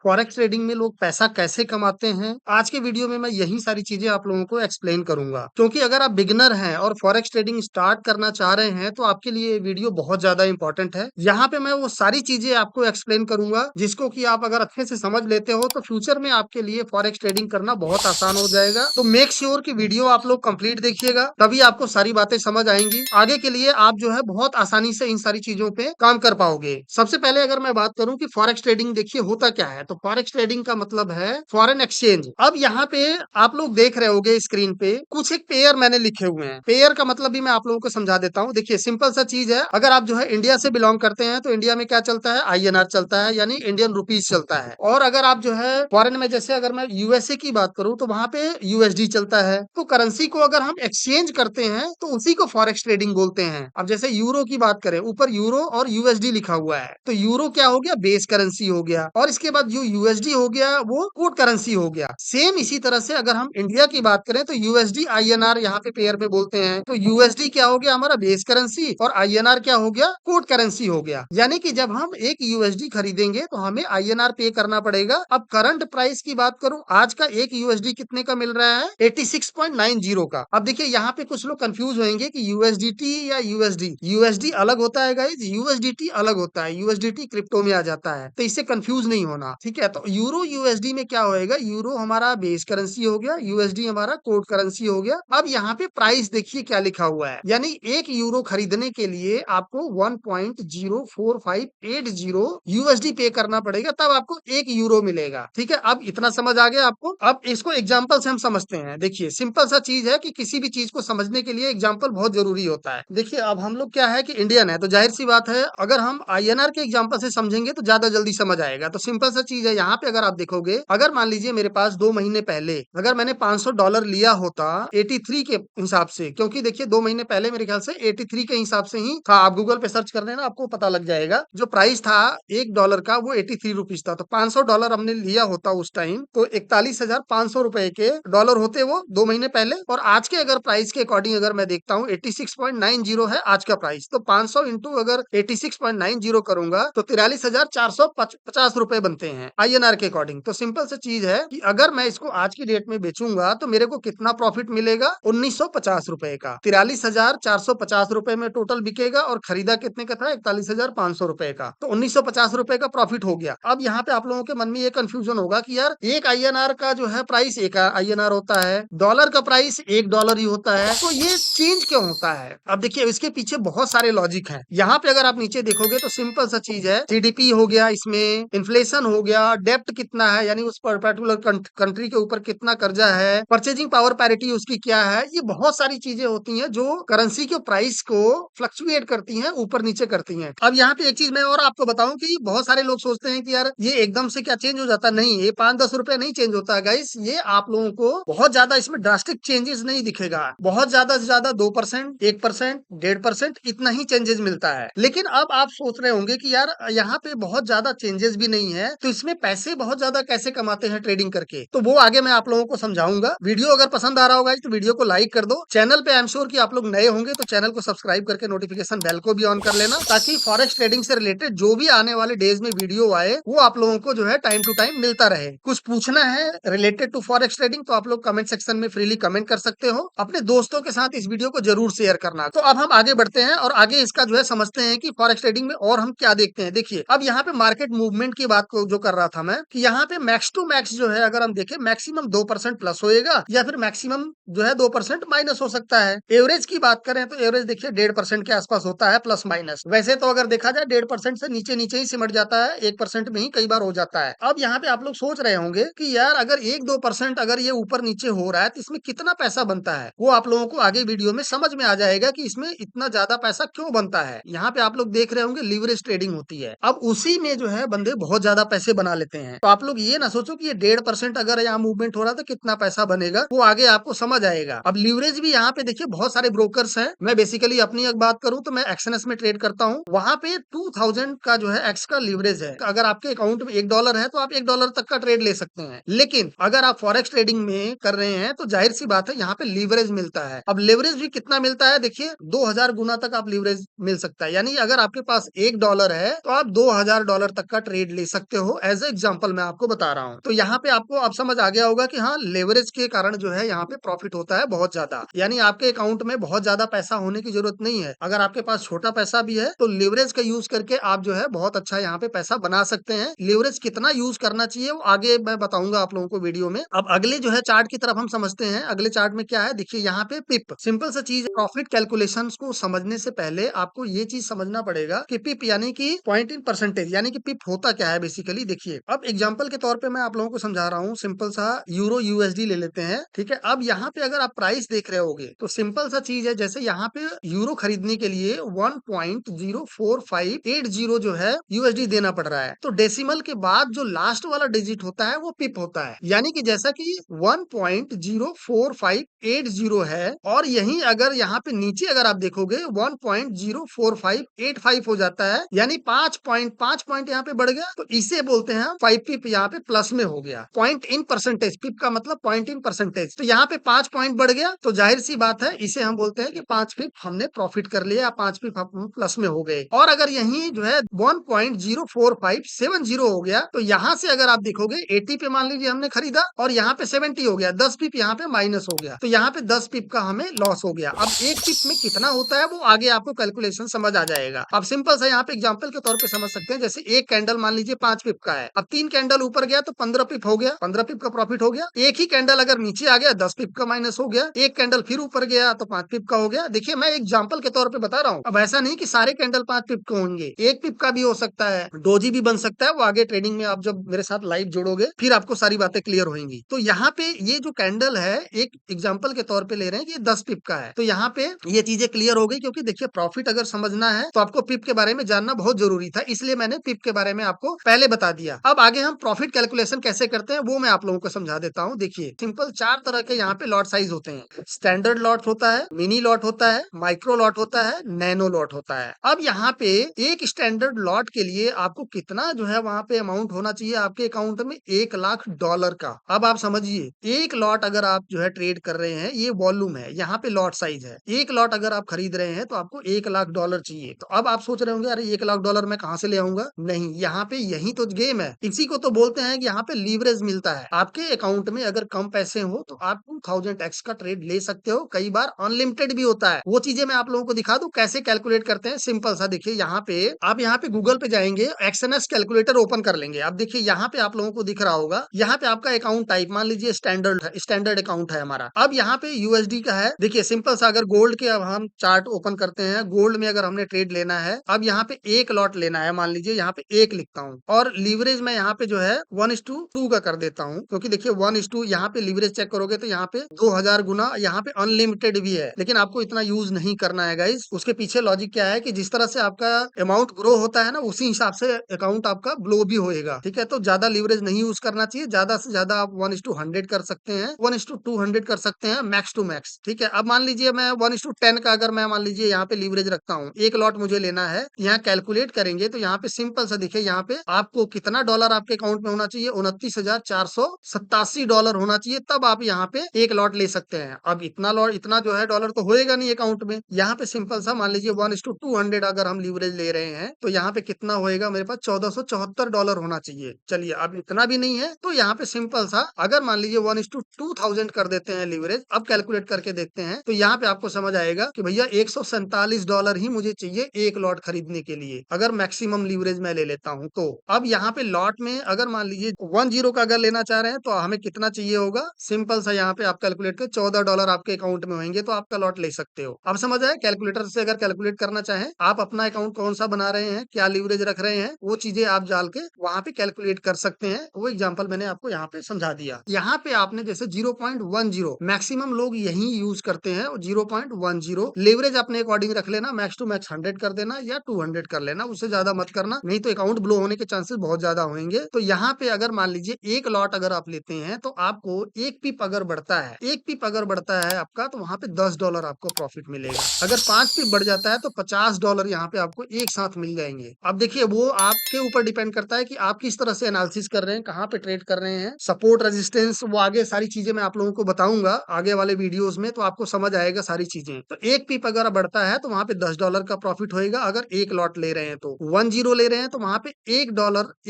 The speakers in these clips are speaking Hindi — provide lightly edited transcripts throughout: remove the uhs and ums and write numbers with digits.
फॉरेक्स ट्रेडिंग में लोग पैसा कैसे कमाते हैं, आज के वीडियो में मैं यही सारी चीजें आप लोगों को एक्सप्लेन करूंगा। क्योंकि अगर आप बिगिनर हैं और फॉरेक्स ट्रेडिंग स्टार्ट करना चाह रहे हैं तो आपके लिए ये वीडियो बहुत ज्यादा इंपॉर्टेंट है। यहाँ पे मैं वो सारी चीजें आपको एक्सप्लेन करूंगा जिसको कि आप अगर अच्छे से समझ लेते हो तो फ्यूचर में आपके लिए फॉरेक्स ट्रेडिंग करना बहुत आसान हो जाएगा। तो मेक श्योर कि वीडियो आप लोग कंप्लीट देखिएगा, तभी आपको सारी बातें समझ आएंगी। आगे के लिए आप जो है बहुत आसानी से इन सारी चीजों पे काम कर पाओगे। सबसे पहले अगर मैं बात करूं कि फॉरेक्स ट्रेडिंग देखिए होता क्या है, तो फॉरेक्स ट्रेडिंग का मतलब है फॉरेन एक्सचेंज। अब यहाँ पे आप लोग देख रहे होंगे स्क्रीन पे कुछ एक पेयर मैंने लिखे हुए हैं। पेयर का मतलब भी मैं आप लोगों को समझा देता हूँ। देखिए सिंपल सा चीज है, अगर आप जो है इंडिया से बिलोंग करते हैं तो इंडिया में क्या चलता है, आईएनआर चलता है, यानी इंडियन रुपीज चलता है। और अगर आप जो है फॉरेन में, जैसे अगर मैं यूएसए की बात करूं तो वहां पे यूएसडी चलता है। तो करेंसी को अगर हम एक्सचेंज करते हैं तो उसी को फॉरेक्स ट्रेडिंग बोलते हैं। अब जैसे यूरो की बात करें, ऊपर यूरो और यूएसडी लिखा हुआ है, तो यूरो क्या हो गया, बेस करेंसी हो गया, और इसके बाद जो यूएसडी हो गया वो कोड करेंसी हो गया। सेम इसी तरह से अगर हम इंडिया की बात करें तो यूएसडी आईएनआर यहाँ पे पेयर पे बोलते हैं। तो यूएसडी क्या हो गया, हमारा बेस करेंसी, और आईएनआर क्या हो गया, कोड करेंसी हो गया। यानी कि जब हम एक यूएसडी खरीदेंगे तो हमें आईएनआर पे करना पड़ेगा। अब करंट प्राइस की बात करूं, आज का एक यूएसडी कितने का मिल रहा है, 86.90 का। अब देखिए यहाँ पे कुछ लोग कंफ्यूज होंगे कि यूएसडीटी या यूएसडी, यूएसडी अलग होता है गाइज, यूएसडीटी अलग होता है। यूएसडीटी क्रिप्टो में आ जाता है, तो इससे कंफ्यूज नहीं होना, ठीक है। तो यूरो यूएसडी में क्या होएगा, यूरो हमारा बेस करेंसी हो गया, यूएसडी हमारा कोड करेंसी हो गया। अब यहाँ पे प्राइस देखिए क्या लिखा हुआ है, यानी एक यूरो खरीदने के लिए आपको 1.04580 यूएसडी पे करना पड़ेगा, तब आपको एक यूरो मिलेगा, ठीक है। अब इतना समझ आ गया आपको। अब इसको एग्जांपल से हम समझते हैं। देखिए सिंपल सा चीज है कि किसी भी चीज को समझने के लिए एग्जांपल बहुत जरूरी होता है। देखिए अब हम लोग क्या है कि इंडियन है, तो जाहिर सी बात है अगर हम आईएनआर के एग्जांपल से समझेंगे तो ज्यादा जल्दी समझ आएगा। तो सिंपल सा चीज है, यहाँ पे अगर आप देखोगे, अगर मान लीजिए मेरे पास 2 महीने पहले अगर मैंने $500 लिया होता 83 के हिसाब से, क्योंकि देखिए 2 महीने पहले मेरे ख्याल से 83 के हिसाब से ही था। आप गूगल पे सर्च कर लेना, आपको पता लग जाएगा। जो प्राइस था $1 का वो 83 रुपीज था। तो $500 हमने लिया होता उस टाइम, तो 41,500 रुपए के डॉलर होते वो 2 महीने पहले। और आज के अगर प्राइस के अकॉर्डिंग अगर मैं देखता हूँ 86.90 है आज का प्राइस, तो 500 इंटू अगर 86.90 करूंगा तो 43,450 रुपए बनते हैं आईएनआर के अकॉर्डिंग। तो सिंपल सी चीज है कि अगर मैं इसको आज की डेट में बेचूंगा तो मेरे को कितना प्रॉफिट मिलेगा, 1950 रुपए का। 43,450 रुपए में टोटल बिकेगा, और खरीदा कितने का था, 41,500 रुपए का। तो 1950 रुपए का प्रॉफिट हो गया। अब यहाँ पे आप लोगों के मन में ये कंफ्यूजन होगा कि यार एक आईएनआर का जो है प्राइस एक आईएनआर होता है, डॉलर का प्राइस $1 ही होता है, तो ये चेंज क्यों होता है। अब देखिए इसके पीछे बहुत सारे लॉजिक हैं। यहाँ पे अगर आप नीचे देखोगे तो सिंपल सा चीज है, जीडीपी हो गया, इसमें इन्फ्लेशन हो गया, डेप्ट कितना है, यानी उस पर्टिकुलर कंट्री के ऊपर कितना कर्जा है, परचेजिंग पावर पैरिटी उसकी क्या है, ये बहुत सारी चीजें होती हैं जो करेंसी के प्राइस को फ्लक्चुएट करती हैं, ऊपर नीचे करती हैं। अब यहाँ पे एक चीज मैं और आपको बताऊं कि बहुत सारे लोग सोचते हैं कि यार ये एकदम से क्या चेंज हो जाता, नहीं, ये 5-10 रुपए नहीं चेंज होता है गाइस। ये आप लोगों को बहुत ज्यादा इसमें ड्रास्टिक चेंजेस नहीं दिखेगा। बहुत ज्यादा से ज्यादा 2%, 1%, 1.5% इतना ही चेंजेस मिलता है। लेकिन अब आप सोच रहे होंगे कि यार यहाँ पे बहुत ज्यादा चेंजेस भी नहीं है, तो इसमें पैसे बहुत ज्यादा कैसे कमाते हैं ट्रेडिंग करके, तो वो आगे मैं आप लोगों को समझाऊंगा। वीडियो अगर पसंद आ रहा होगा तो वीडियो को लाइक कर दो। चैनल पे आई एम श्योर कि आप लोग नए होंगे, तो चैनल को सब्सक्राइब करके नोटिफिकेशन बेल को भी ऑन कर लेना, ताकि फॉरेक्स ट्रेडिंग से रिलेटेड जो भी आने वाले डेज में वीडियो आए वो आप लोगों को जो है टाइम टू टाइम मिलता रहे। कुछ पूछना है रिलेटेड टू फॉरेक्स ट्रेडिंग तो आप लोग कमेंट सेक्शन में फ्रीली कमेंट कर सकते हो। अपने दोस्तों के साथ इस वीडियो को जरूर शेयर करना। तो अब हम आगे बढ़ते हैं और आगे इसका जो है समझते हैं कि फॉरेक्स ट्रेडिंग में और हम क्या देखते हैं। देखिए अब यहाँ पे मार्केट मूवमेंट की बात को जो कर रहा था मैं, कि यहाँ पे मैक्स टू मैक्स जो है अगर हम देखें, मैक्सिमम 2% प्लस होएगा या फिर मैक्सिमम जो है 2% माइनस हो सकता है। एवरेज की बात करें तो एवरेज देखिए 1.5% के आसपास होता है, प्लस माइनस। वैसे तो अगर देखा जाए 1.5% से नीचे नीचे ही सिमट जाता है, 1% में ही कई बार हो जाता है। अब यहाँ पे आप लोग सोच रहे होंगे कि यार अगर 1-2% अगर ये ऊपर नीचे हो रहा है तो इसमें कितना पैसा बनता है, वो आप लोगों को आगे वीडियो में समझ में आ जाएगा कि इसमें इतना ज्यादा पैसा क्यों बनता है। यहाँ पे आप लोग देख रहे होंगे लीवरेज ट्रेडिंग होती है। अब उसी में जो है बंदे बहुत ज्यादा पैसे बना लेते हैं। तो आप लोग ये ना सोचो कि ये 1.5% अगर यहाँ मूवमेंट हो रहा है तो कितना पैसा बनेगा, वो आगे आपको समझ आएगा। अब लीवरेज भी यहाँ पे देखिए बहुत सारे ब्रोकर्स हैं। मैं बेसिकली अपनी एक बात करूं तो मैं एक्सएनएस में ट्रेड करता हूँ, वहां पे 2000 का जो है एक्स का लीवरेज है। अगर आपके अकाउंट में $1 है तो आप $1 तक का ट्रेड ले सकते हैं। लेकिन अगर आप फॉरेक्स ट्रेडिंग में कर रहे हैं तो जाहिर सी बात है यहाँ पे लीवरेज मिलता है। अब लीवरेज भी कितना मिलता है, देखिए 2000 गुना तक आप लीवरेज मिल सकता है। यानी अगर आपके पास $1 है तो आप $2000 तक का ट्रेड ले सकते हो एज एग्जाम्पल मैं आपको बता रहा हूँ। तो यहाँ पे आपको अब समझ आ गया होगा कि हाँ, लेवरेज के कारण जो है यहाँ पे प्रॉफिट होता है बहुत ज्यादा। यानी आपके अकाउंट में बहुत ज्यादा पैसा होने की जरूरत नहीं है। अगर आपके पास छोटा पैसा भी है तो लेवरेज का यूज करके आप जो है बहुत अच्छा यहाँ पे पैसा बना सकते हैं। लेवरेज कितना यूज करना चाहिए वो आगे मैं बताऊंगा आप लोगों को वीडियो में। अब अगले जो है चार्ट की तरफ हम समझते हैं। अगले चार्ट में क्या है देखिए, यहाँ पे पिप सिंपल सा चीज, प्रॉफिट कैलकुलेशन को समझने से पहले आपको ये चीज समझना पड़ेगा कि पिप यानी कि पॉइंट इन परसेंटेज, यानी कि पिप होता क्या है बेसिकली। देखिए अब एग्जांपल के तौर पे मैं आप लोगों को समझा रहा हूँ। सिंपल सा यूरो यूएसडी ले लेते हैं, ठीक है। अब यहाँ पे अगर आप प्राइस देख रहे होगे तो सिंपल सा चीज है, जैसे यहाँ पे यूरो खरीदने के लिए 1.04580 जो है यूएसडी देना पड़ रहा है। तो डेसिमल के बाद जो लास्ट वाला डिजिट होता है वो पिप होता है। यानी कि जैसा कि 1.04580 है और यही अगर यहाँ पे नीचे अगर आप देखोगे 1.04585 हो जाता है, यानी 5 पॉइंट यहाँ पे बढ़ गया, तो इसे बोलते हैं 5 पिप यहाँ पे प्लस में हो गया। पॉइंट इन परसेंटेज, पिप का मतलब पॉइंट इन परसेंटेज। तो यहाँ पे 5 पॉइंट बढ़ गया, तो जाहिर सी बात है इसे हम बोलते हैं कि 5 पिप हमने प्रॉफिट कर लिया, 5 पिप हम प्लस में हो गए। और अगर यही जो है 1.04570 हो गया, तो यहाँ से अगर आप देखोगे 80 पे मान लीजिए हमने खरीदा और यहाँ पे 70 हो गया, 10 पिप यहाँ पे माइनस हो गया, तो यहाँ पे 10 पिप का हमें लॉस हो गया। अब एक पिप में कितना होता है वो आगे आपको कैलकुलेशन समझ आ जाएगा। अब सिंपल सा यहाँ पे एग्जांपल के तौर पे समझ सकते हैं, जैसे एक कैंडल मान लीजिए 5 पिप का है। अब 3 कैंडल ऊपर गया तो 15 पिप हो गया, 15 पिप का प्रॉफिट हो गया। एक ही कैंडल अगर नीचे आ गया 10 पिप का माइनस हो गया। एक कैंडल फिर ऊपर गया तो 5 पिप का हो गया। देखिए मैं एग्जांपल के तौर पे बता रहा हूँ। अब ऐसा नहीं कि सारे कैंडल 5 पिप के होंगे, 1 पिप का भी हो सकता है, डोजी भी बन सकता है। वो आगे ट्रेडिंग में आप जब मेरे साथ लाइव जुड़ोगे फिर आपको सारी बातें क्लियर होंगी। तो यहाँ पे ये जो कैंडल है एक एग्जांपल के तौर पे ले रहे हैं कि ये 10 पिप का है, तो यहाँ पे ये चीजें क्लियर हो गई। क्योंकि देखिए प्रॉफिट अगर समझना है तो आपको पिप के बारे में जानना बहुत जरूरी था, इसलिए मैंने पिप के बारे में आपको पहले बता दिया। अब आगे हम प्रॉफिट कैलकुलेशन कैसे करते हैं वो मैं आप लोगों को समझा देता हूँ। देखिए सिंपल 4 तरह के यहाँ पे लॉट साइज होते हैं। स्टैंडर्ड लॉट होता है, मिनी लॉट होता है, माइक्रो लॉट होता है, नैनो लॉट होता है। अब यहाँ पे एक स्टैंडर्ड लॉट के लिए आपको कितना जो है वहां पे अमाउंट होना चाहिए आपके अकाउंट में, $1,00,000 का। अब आप समझिए एक लॉट अगर आप जो है ट्रेड कर रहे हैं, ये वॉल्यूम है, यहाँ पे लॉट साइज है। एक लॉट अगर आप खरीद रहे हैं तो आपको $1,00,000 चाहिए। तो अब आप सोच रहे होंगे अरे $1,00,000 मैं कहाँ से ले आऊंगा? नहीं, यहाँ पे यही तो गेम है। इसी को तो बोलते हैं कि यहाँ पे लीवरेज मिलता है। आपके अकाउंट में अगर कम पैसे हो तो आप 2000x का ट्रेड ले सकते हो, कई बार अनलिमिटेड भी होता है। वो चीजें मैं आप लोगों को दिखा दूं कैसे कैलकुलेट करते हैं। सिंपल सा देखिए, यहाँ पे आप यहाँ पे गूगल पे जाएंगे, एक्सएनएस कैलकुलेटर ओपन कर लेंगे। अब देखिए यहाँ पे आप लोगों को दिख रहा होगा, यहाँ पे आपका अकाउंट टाइप मान लीजिए स्टैंडर्ड अकाउंट है हमारा। अब यहाँ पे यूएसडी का है। देखिए सिंपल सा अगर गोल्ड के अब हम चार्ट ओपन करते हैं, गोल्ड में अगर हमने ट्रेड लेना है, अब यहाँ पे एक लॉट लेना है, मान लीजिए यहाँ पे एक लिखता हूँ और लीवरेज मैं यहाँ पे जो है 1:2 का कर देता हूँ। क्योंकि देखिए 1:2 यहाँ पे लीवरेज चेक करोगे तो यहाँ पे 2000 गुना, यहाँ पे अनलिमिटेड भी है, लेकिन आपको इतना यूज नहीं करना है गाइस। उसके पीछे लॉजिक क्या है कि जिस तरह से आपका अमाउंट ग्रो होता है ना, उसी हिसाब से अकाउंट आपका ग्लो भी होएगा, ठीक है। तो ज्यादा लीवरेज नहीं यूज करना चाहिए, ज्यादा से ज्यादा आप 1:100 कर सकते हैं, 1:200 कर सकते हैं, मैक्स टू मैक्स, ठीक है। अब मान लीजिए मैं 1:10 का अगर मैं मान लीजिए यहाँ पे लीवरेज रखता हूँ, एक लॉट मुझे लेना है, यहाँ कैलकुलेट करेंगे तो यहाँ पे सिंपल सा देखिए, यहाँ पे आपको कितना डॉलर आपके अकाउंट में होना चाहिए, $29,487 होना चाहिए, तब आप यहाँ पे एक लॉट ले सकते हैं। अब इतना जो है डॉलर तो होएगा नहीं अकाउंट में। यहाँ पे सिंपल सा मान लीजिए 1:200 अगर हम लीवरेज ले रहे हैं तो यहाँ पे कितना होएगा, मेरे पास $1474 होना चाहिए। चलिए अब इतना भी नहीं है तो यहाँ पे सिंपल सा अगर मान लीजिए 1:2000 कर देते हैं लीवरेज। अब कैलकुलेट करके देखते हैं तो यहाँ पे आपको समझ आएगा कि भैया $147 ही मुझे चाहिए एक लॉट खरीदने के लिए, अगर मैक्सिमम लीवरेज मैं ले लेता हूँ तो। अब यहाँ पे लॉट में अगर मान लीजिए 10 का अगर लेना चाह रहे हैं तो हमें कितना चाहिए होगा, सिंपल सा यहाँ पे आप कैलकुलेट कर $14 आपके अकाउंट में होंगे तो आपका लॉट ले सकते हो। अब समझ आए, कैलकुलेटर से अगर कैलकुलेट करना चाहें, आप अपना अकाउंट कौन सा बना रहे हैं, क्या लीवरेज रख रहे हैं, वो चीजें आप डाल के वहां पे कैलकुलेट कर सकते हैं। वो एग्जांपल मैंने आपको यहाँ पे समझा दिया। यहाँ पे आपने जैसे 0.10 मैक्सिमम लोग यही यूज करते हैं, 0.10 लेवरेज अपने अकॉर्डिंग रख लेना, मैक्स टू मैक्स 100 कर देना या 200 कर लेना, उससे ज्यादा मत करना, नहीं तो अकाउंट ब्लो होने के चांसेस बहुत ज्यादा होंगे। तो यहाँ पे अगर मान लीजिए एक लॉट अगर आप लेते हैं तो आपको एक पिप अगर बढ़ता है, एक पिप अगर बढ़ता है आपका, तो वहां पे $10 आपको प्रॉफिट मिलेगा। अगर 5 पिप बढ़ जाता है तो $50 यहाँ पे आपको एक साथ मिल जाएंगे। अब देखिए वो आपके ऊपर डिपेंड करता है कि आप किस तरह से एनालिसिस कर रहे हैं, कहाँ पे ट्रेड कर रहे हैं, सपोर्ट रेजिस्टेंस, वो आगे सारी चीजें मैं आप लोगों को बताऊंगा आगे वाले वीडियोस में, तो आपको समझ आएगा सारी चीजें। तो एक पिप अगर बढ़ता है तो वहां पे $10 का प्रॉफिट होएगा अगर एक लॉट ले रहे हैं तो। 10 ले रहे हैं तो वहां पे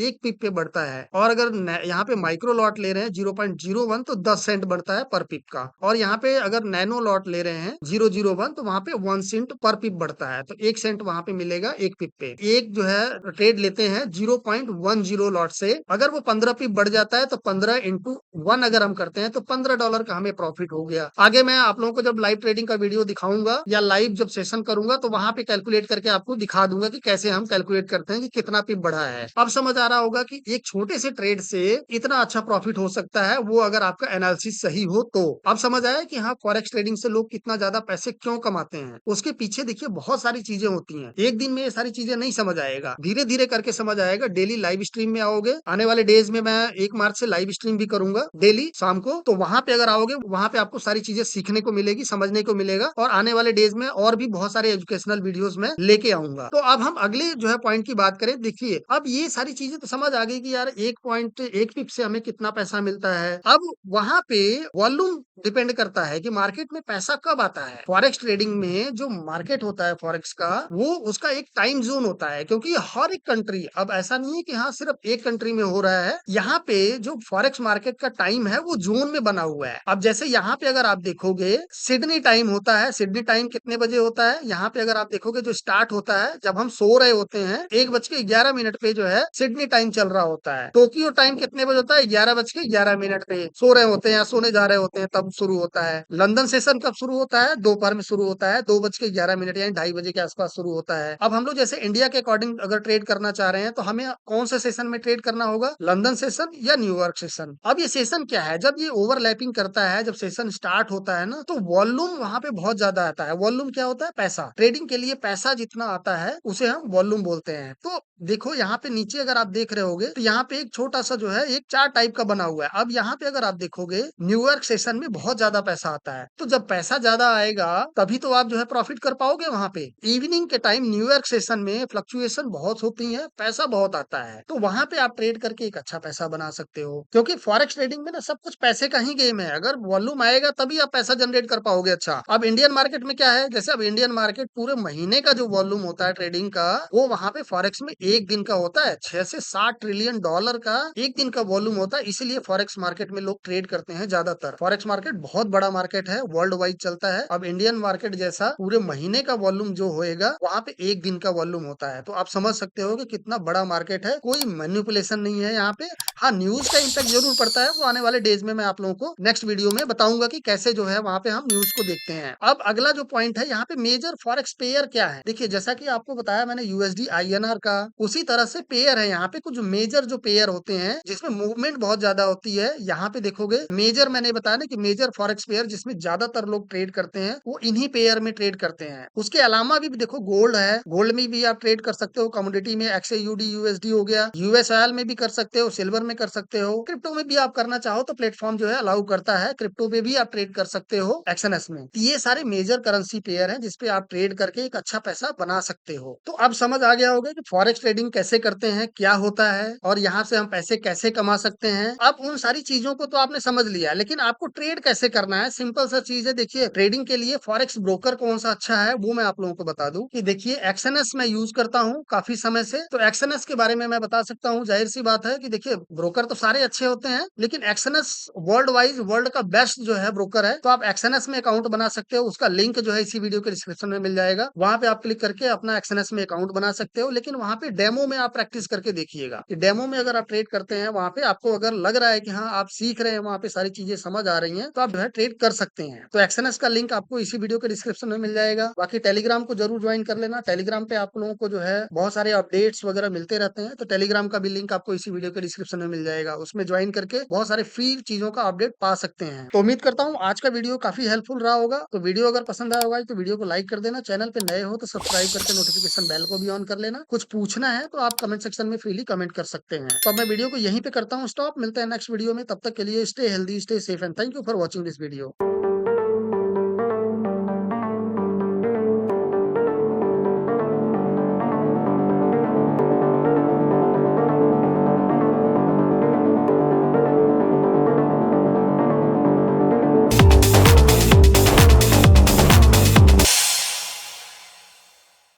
1 पिप पे बढ़ता है। और अगर यहाँ पे माइक्रो लॉट ले रहे हैं 0.01 तो 10 सेंट बढ़ता है पर पिप का। और यहाँ पे अगर नैनो लॉट ले रहे हैं 001 तो वहां पे 1 सेंट पर पिप बढ़ता है, तो 1 सेंट वहां पे मिलेगा 1 पिप पे। एक जो है ट्रेड लेते हैं 0.10 लॉट से, अगर वो 15 पिप बढ़ जाता है तो 15 इंटू 1 अगर हम करते हैं तो $15 का हमें प्रॉफिट हो गया। आगे मैं आप लोगों को जब लाइव ट्रेडिंग का वीडियो दिखाऊंगा या लाइव जब सेशन करूंगा तो वहां पे कैलकुलेट करके आपको दिखा दूंगा कि कैसे हम कैलकुलेट करते हैं कि कितना पिप बढ़ा है। अब समझ आ रहा होगा कि एक छोटे से ट्रेड से इतना अच्छा प्रॉफिट हो सकता है, वो अगर आपका एनालिसिस सही हो तो। अब समझ आया कि हाँ, फॉरेक्स ट्रेडिंग से लोग कितना ज्यादा पैसे क्यों कमाते हैं। उसके पीछे देखिए बहुत सारी चीजें होती हैं, एक दिन में ये सारी चीजें नहीं समझ आएगा, धीरे धीरे करके समझ आएगा। डेली लाइव स्ट्रीम में आओगे, आने वाले डेज में मैं 1 मार्च से लाइव स्ट्रीम भी करूंगा डेली शाम को, तो वहां पे अगर आओगे वहां पे आपको सारी चीजें सीखने को मिलेगी, समझने को मिलेगा। और आने वाले डेज में और भी बहुत सारे एजुकेशनल वीडियोस में लेके आऊंगा। तो अब हम अगले जो है पॉइंट की बात करें, देखिए अब ये सारी चीजें तो समझ आ गई कि यार 1 पिप से हमें कितना पैसा मिलता है। अब वहां पे वॉल्यूम डिपेंड करता है कि मार्केट में पैसा कब आता है। फॉरेक्स ट्रेडिंग में जो मार्केट होता है फॉरेक्स का, वो उसका एक टाइम जोन होता है, क्योंकि हर एक कंट्री, अब ऐसा नहीं है कि हाँ सिर्फ एक कंट्री में हो रहा है, यहाँ पे जो फॉरेक्स मार्केट का टाइम है वो जोन में बना हुआ है। अब जैसे यहाँ पे अगर आप देखोगे सिडनी टाइम होता है, सिडनी टाइम कितने बजे होता है, यहाँ पे अगर आप देखोगे जो स्टार्ट होता है जब हम सो रहे होते हैं 1:11 पे जो है सिडनी टाइम चल रहा होता है। टोक्यो टाइम कितने बजे होता है, 11:11 पे सो रहे होते हैं या सोने जा रहे होते हैं तब शुरू होता है। लंदन सेशन कब शुरू होता है, दोपहर में शुरू होता है, 2:11 यानी 2:30 के आसपास शुरू होता है। अब हम लोग जैसे इंडिया के अकॉर्डिंग अगर ट्रेड करना चाह रहे हैं तो हमें कौन से सेशन में ट्रेड करना होगा, लंदन सेशन या न्यूयॉर्क सेशन। अब ये सेशन क्या है, जब ये ओवरलैपिंग करता है, जब सेशन स्टार्ट होता है ना, तो वॉल्यूम वहां पे बहुत ज्यादा आता है। वॉल्यूम क्या होता है, पैसा। ट्रेडिंग के लिए पैसा जितना आता है उसे हम वॉल्यूम बोलते हैं। तो देखो यहाँ पे नीचे अगर आप देख रहे होगे तो यहाँ पे एक छोटा सा जो है एक चार्ट टाइप का बना हुआ है। अब यहाँ पे अगर आप देखोगे न्यूयॉर्क सेशन में बहुत ज्यादा पैसा आता है, तो जब पैसा ज्यादा आएगा तभी तो आप जो है प्रॉफिट कर पाओगे। वहां पे इवनिंग के टाइम न्यूयॉर्क सेशन में फ्लक्चुएशन बहुत होती है, पैसा बहुत आता है, तो वहां पे आप ट्रेड करके एक अच्छा पैसा बना सकते हो। क्योंकि फॉरेक्स ट्रेडिंग में ना सब कुछ पैसे का ही गेम है, अगर वॉल्यूम आएगा तभी आप पैसा जनरेट कर पाओगे। अच्छा, अब इंडियन मार्केट में क्या है, जैसे अब इंडियन मार्केट पूरे महीने का जो वॉल्यूम होता है ट्रेडिंग का, वो वहां पे फॉरेक्स में एक दिन का होता है। 6 से 7 ट्रिलियन डॉलर का एक दिन का वॉल्यूम होता है, इसीलिए फॉरेक्स मार्केट में लोग ट्रेड करते हैं ज्यादातर। फॉरेक्स मार्केट बहुत बड़ा मार्केट है, वर्ल्ड वाइड चलता है। अब इंडियन मार्केट जैसा पूरे महीने का वॉल्यूम जो होएगा, वहां पे एक दिन का वॉल्यूम होता है। तो आप समझ सकते हो कि कितना बड़ा मार्केट है, कोई मैनिपुलेशन नहीं है यहाँ पे। हाँ, न्यूज का इम्पैक्ट जरूर पड़ता है, वो आने वाले डेज में मैं आप लोगों को नेक्स्ट वीडियो में बताऊंगा कि कैसे जो है वहां पे हम न्यूज को देखते हैं। अब अगला जो पॉइंट है, यहाँ पे मेजर फॉरेक्स पेयर क्या है। देखिए जैसा कि आपको बताया मैंने यूएसडी आईएनआर का, उसी तरह से पेयर है यहाँ पे कुछ मेजर जो पेयर होते हैं जिसमें मूवमेंट बहुत ज्यादा होती है। यहाँ पे देखोगे मेजर, मैंने बताया ना कि मेजर फॉरेक्स पेयर जिसमें ज्यादातर लोग ट्रेड करते हैं वो इन्हीं पेयर में ट्रेड करते हैं। उसके अलावा भी देखो गोल्ड है, गोल्ड में भी आप ट्रेड कर सकते हो, कमोडिटी में एक्सएयूडी यूएसडी हो गया, यूएस ऑयल में भी कर सकते हो, सिल्वर में कर सकते हो, क्रिप्टो में भी आप करना चाहो तो प्लेटफॉर्म जो है अलाउ करता है, क्रिप्टो पे भी आप ट्रेड कर सकते हो एक्सएनएस में। ये सारे मेजर करेंसी पेयर हैं जिसपे आप ट्रेड करके एक अच्छा पैसा बना सकते हो। तो अब समझ आ गया होगा कि फॉरेक्स ट्रेडिंग कैसे करते हैं, क्या होता है और यहाँ से हम पैसे कैसे कमा सकते हैं। अब उन सारी चीजों को तो आपने समझ लिया, लेकिन आपको ट्रेड कैसे करना है, सिंपल सा चीज है। देखिए ट्रेडिंग के लिए फॉरेक्स ब्रोकर कौन सा अच्छा है वो मैं आप लोगों को बता दूं कि देखिए एक्सएनएस मैं यूज करता हूँ काफी समय से, तो एक्सएनएस के बारे में मैं बता सकता हूँ। जाहिर सी बात है कि देखिए ब्रोकर तो सारे अच्छे होते हैं, लेकिन एक्सएनएस वर्ल्ड वाइज वर्ल्ड का बेस्ट जो है ब्रोकर है। तो आप एक्सएनएस में अकाउंट बना सकते हो, उसका लिंक जो है इसी वीडियो के डिस्क्रिप्शन में मिल जाएगा, वहां पे आप क्लिक करके अपना एक्सएनएस में अकाउंट बना सकते हो। लेकिन वहां पे डेमो में आप प्रैक्टिस करके देखिएगा कि डेमो में अगर आप ट्रेड करते हैं, वहां पे आपको अगर लग रहा है कि हाँ आप सीख रहे हैं, वहां पे सारी चीजें समझ आ रही हैं, तो आप जो है ट्रेड कर सकते हैं। तो एक्सएनएस का लिंक आपको इसी वीडियो के डिस्क्रिप्शन में मिल जाएगा। बाकी टेलीग्राम को जरूर ज्वाइन कर लेना, टेलीग्राम पे आप लोगों को जो है बहुत सारे अपडेट्स वगैरह मिलते रहते हैं, तो टेलीग्राम का भी लिंक आपको इसी वीडियो के डिस्क्रिप्शन में मिल जाएगा। उसमें ज्वाइन करके बहुत सारे फ्री चीजों का अपडेट पा सकते हैं। तो उम्मीद करता हूँ आज का वीडियो काफी हेल्पफुल रहा होगा। तो वीडियो अगर पसंद आया होगा तो वीडियो को लाइक कर देना, चैनल पे नए हो तो सब्सक्राइब करके नोटिफिकेशन बेल को भी ऑन कर लेना। कुछ पूछना है तो आप कमेंट सेक्शन में फ्रीली कमेंट कर सकते हैं। तो अब मैं वीडियो को यहीं पे करता हूँ स्टॉप, मिलते हैं नेक्स्ट वीडियो में, तब तक के लिए stay healthy, stay safe and thank you for watching this video.